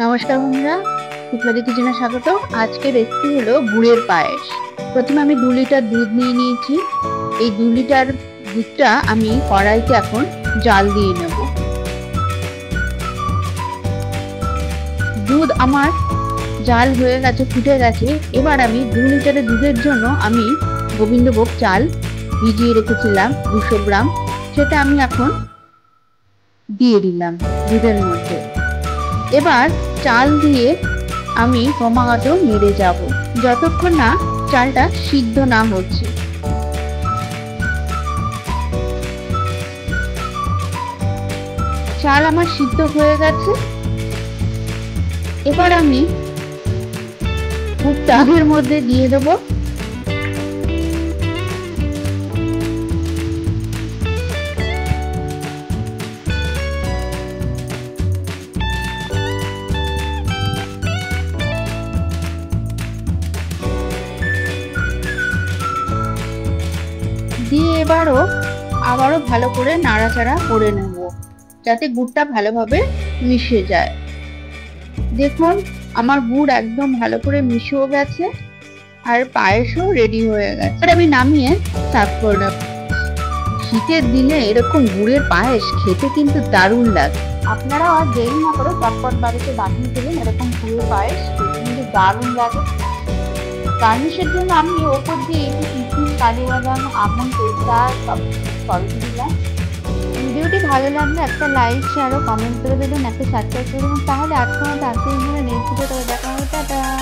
নমস্কার বন্ধুরা, সুপ্রদীপ কিচেনে স্বাগত। আজকের রেসিপি হলো গুড়ের পায়েস। প্রথমে আমি 2 লিটার দুধ নিয়ে নিয়েছি। এই 2 লিটার দুধটা আমি কড়াইতে এখন জাল দিয়ে নেব। দুধ আমার জাল হয়ে গেছে, ফুটে গেছে। এবার আমি 2 লিটারের দুধের জন্য আমি গোবিন্দভোগ চাল ভিজিয়ে রেখেছিলাম 200 গ্রাম, সেটা আমি এখন দিয়ে দিলাম দুধের মধ্যে। এবার চাল দিয়ে আমি ক্রমাগত নেড়ে যাব যতক্ষণ না চালটা সিদ্ধ না হচ্ছে। চাল আমার সিদ্ধ হয়ে গেছে। এবার আমি দুধের মধ্যে দিয়ে দেবো। দিয়ে আবারও ভালো করে নাড়াচাড়া করে নেব যাতে গুড়টা ভালোভাবে মিশে যায়। দেখুন আমার গুড় একদম ভালো করে মিশেও গেছে আর পায়েসও রেডি হয়ে গেছে। এবার আমি নামিয়ে সার্ভ করে নেব। শীতের দিনে এরকম গুড়ের পায়েস খেতে কিন্তু দারুণ লাগে। আপনারাও আর দেরি না করে চটপট বাড়িতে বানিয়ে দেবেন এরকম গুড়ের পায়েস, খেতে কিন্তু দারুণ লাগে। গার্নিশের জন্য আমি ওপর দিয়ে একটু কিশমিশ, কাজু বাদাম, আমন্ড, পেস্তা সব দিলাম। ভিডিওটি ভালো লাগলে একটা লাইক, শেয়ার ও কমেন্ট করে দেবেন, একটা সাবস্ক্রাইব করে দেবেন। তাহলে আজকের মতো দেখা হবে। টাটা।